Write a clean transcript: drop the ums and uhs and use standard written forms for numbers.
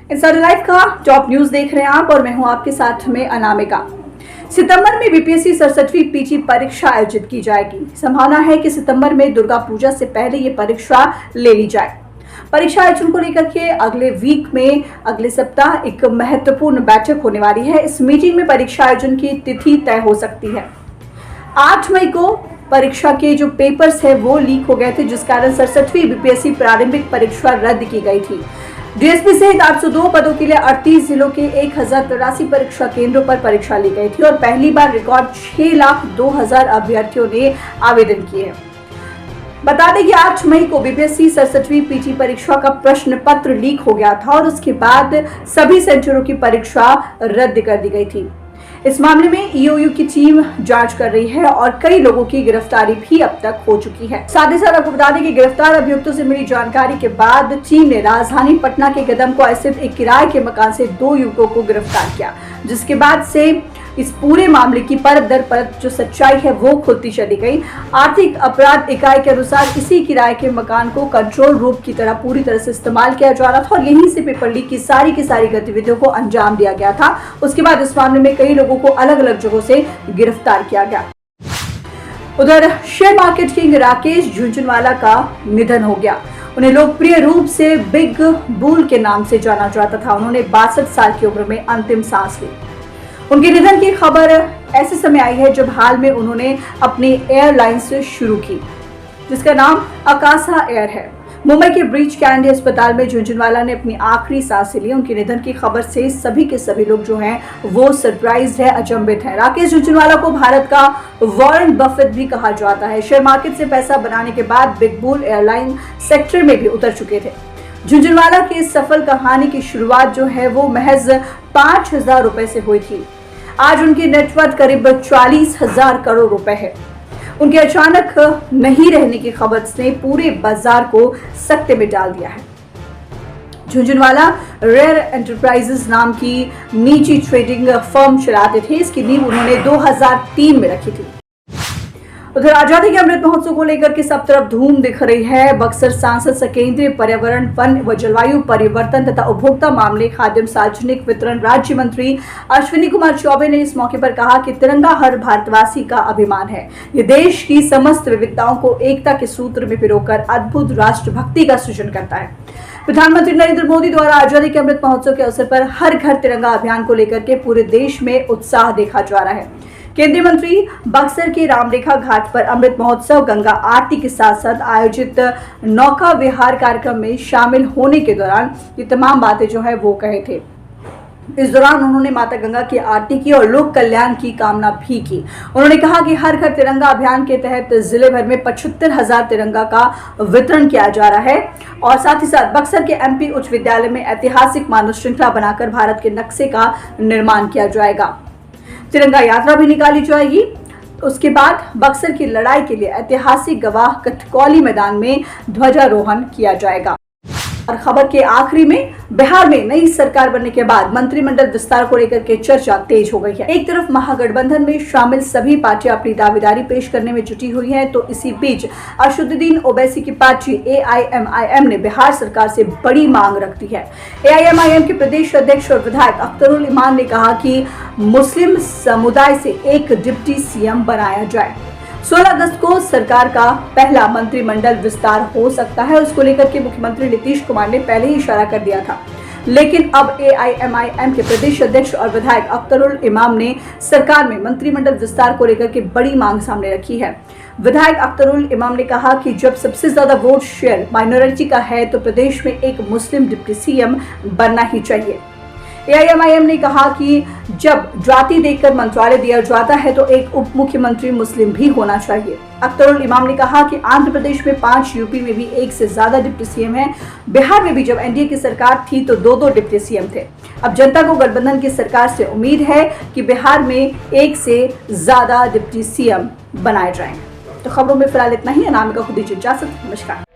Insider live का top news देख रहे हैं आप और मैं हूं आपके साथ में अनामिका। सितंबर में बीपीएससी 67वीं पीजी परीक्षा आयोजित की जाएगी। संभावना है कि सितंबर में दुर्गा पूजा से पहले ये परीक्षा ले ली जाए। परीक्षा आयोजन को लेकर के अगले सप्ताह एक महत्वपूर्ण बैठक होने वाली है। इस मीटिंग में परीक्षा आयोजन की तिथि तय हो सकती है। 8 मई को परीक्षा के जो पेपर्स है वो लीक हो गए थे, जिस कारण 67वीं बीपीएससी प्रारंभिक परीक्षा रद्द की गई थी। डीएसपी सहित 802 पदों के लिए 38 जिलों के 1083 परीक्षा केंद्रों पर परीक्षा ली गई थी और पहली बार रिकॉर्ड 6,02,000 अभ्यर्थियों ने आवेदन किए। बता दें कि 8 मई को बीपीएससी 67वीं पीजी परीक्षा का प्रश्न पत्र लीक हो गया था और उसके बाद सभी सेंटरों की परीक्षा रद्द कर दी गई थी। इस मामले में ईओयू की टीम जांच कर रही है और कई लोगों की गिरफ्तारी भी अब तक हो चुकी है। साथ ही साथ आपको बता दें कि गिरफ्तार अभियुक्तों से मिली जानकारी के बाद टीम ने राजधानी पटना के कदमकुआं स्थित एक किराए के मकान से 2 युवकों को गिरफ्तार किया, जिसके बाद से इस पूरे मामले की परत दर परत जो सच्चाई है वो खुलती चली गई। आर्थिक अपराध इकाई के अनुसार इसी किराए के मकान को कंट्रोल रूम की तरह पूरी तरह से इस्तेमाल किया जा रहा था और यहीं से पेपर लीक की सारी गतिविधियों को अंजाम दिया गया था। उसके बाद इस मामले में कई लोगों को अलग अलग जगहों से गिरफ्तार किया गया। उधर share market king Rakesh Jhunjhunwala का निधन हो गया। उन्हें लोकप्रिय रूप से बिग बुल के नाम से जाना जाता था। उन्होंने 62 साल की उम्र में अंतिम सांस ली। उनके निधन की खबर ऐसे समय आई है जब हाल में उन्होंने अपनी एयरलाइंस शुरू की, जिसका नाम आकाशा एयर है। मुंबई के ब्रीच कैंडी अस्पताल में झुनझुनवाला ने अपनी आखिरी सांसें ली। उनके निधन की खबर से सभी के सभी लोग जो हैं वो सरप्राइज है, अचंभित है। राकेश झुनझुनवाला को भारत का वॉरेन बफेट भी कहा जाता है। शेयर मार्केट से पैसा बनाने के बाद बिग बुल एयरलाइन सेक्टर में भी उतर चुके थे। झुनझुनवाला की इस सफल कहानी की शुरुआत जो है वो महज 5,000 रुपए से हुई थी। आज उनकी नेटवर्थ करीब 40,000 करोड़ रुपए है। उनके अचानक नहीं रहने की खबर ने पूरे बाजार को सकते में डाल दिया है। झुनझुनवाला रेयर एंटरप्राइजेस नाम की निजी ट्रेडिंग फर्म चलाते थे। इसकी नींव उन्होंने 2003 में रखी थी। उधर आजादी के अमृत महोत्सव को लेकर के सब तरफ धूम दिख रही है। बक्सर सांसद सह केंद्रीय पर्यावरण, वन व जलवायु परिवर्तन तथा उपभोक्ता मामले, खाद्य सार्वजनिक वितरण राज्य मंत्री अश्विनी कुमार चौबे ने इस मौके पर कहा कि तिरंगा हर भारतवासी का अभिमान है। ये देश की समस्त विविधताओं को एकता के सूत्र में पिरोकर अद्भुत राष्ट्रभक्ति का सृजन करता है। प्रधानमंत्री नरेंद्र मोदी द्वारा आजादी के अमृत महोत्सव के अवसर पर हर घर तिरंगा अभियान को लेकर के पूरे देश में उत्साह देखा जा रहा है। केंद्रीय मंत्री बक्सर के रामरेखा घाट पर अमृत महोत्सव गंगा आरती के साथ साथ आयोजित नौका विहार कार्यक्रम में शामिल होने के दौरान ये तमाम बातें जो है वो कहे थे। इस दौरान उन्होंने माता गंगा की आरती की और लोक कल्याण की कामना भी की। उन्होंने कहा कि हर घर तिरंगा अभियान के तहत जिले भर में 75,000 तिरंगा का वितरण किया जा रहा है और साथ ही साथ बक्सर के एमपी उच्च विद्यालय में ऐतिहासिक मानव श्रृंखला बनाकर भारत के नक्शे का निर्माण किया जाएगा। तिरंगा यात्रा भी निकाली जाएगी। उसके बाद बक्सर की लड़ाई के लिए ऐतिहासिक गवाह कठकौली मैदान में ध्वजारोहण किया जाएगा। और खबर के आखिरी में, बिहार में नई सरकार बनने के बाद मंत्रिमंडल विस्तार को लेकर के चर्चा तेज हो गई है। एक तरफ महागठबंधन में शामिल सभी पार्टियां अपनी दावेदारी पेश करने में जुटी हुई हैं, तो इसी बीच असदुद्दीन ओवैसी की पार्टी एआईएमआईएम ने बिहार सरकार से बड़ी मांग रख दी है। एआईएमआईएम के प्रदेश अध्यक्ष और विधायक अख्तरुल इमान ने कहा कि मुस्लिम समुदाय से एक डिप्टी सीएम बनाया जाए। 16 अगस्त को सरकार का पहला मंत्रिमंडल विस्तार हो सकता है। उसको लेकर के मुख्यमंत्री नीतीश कुमार ने पहले ही इशारा कर दिया था, लेकिन अब एआईएमआईएम के प्रदेश अध्यक्ष और विधायक अख्तरुल इमाम ने सरकार में मंत्रिमंडल विस्तार को लेकर के बड़ी मांग सामने रखी है। विधायक अख्तरुल इमाम ने कहा कि जब सबसे ज्यादा वोट शेयर माइनॉरिटी का है तो प्रदेश में एक मुस्लिम डिप्टी सीएम बनना ही चाहिए। एआईएमआईएम ने कहा कि जब जाति देखकर मंत्रालय दिया जाता है तो एक उप मुख्यमंत्री मुस्लिम भी होना चाहिए। अख्तरुल इमाम ने कहा कि आंध्र प्रदेश में 5, यूपी में भी 1 से ज्यादा डिप्टी सीएम हैं। बिहार में भी जब एनडीए की सरकार थी तो 2-2 डिप्टी सीएम थे। अब जनता को गठबंधन की सरकार से उम्मीद है कि बिहार में 1 से ज्यादा डिप्टी सीएम बनाए जाएंगे। तो खबरों में फिलहाल इतना ही। अनामिका को दीजिए इजाजत। नमस्कार।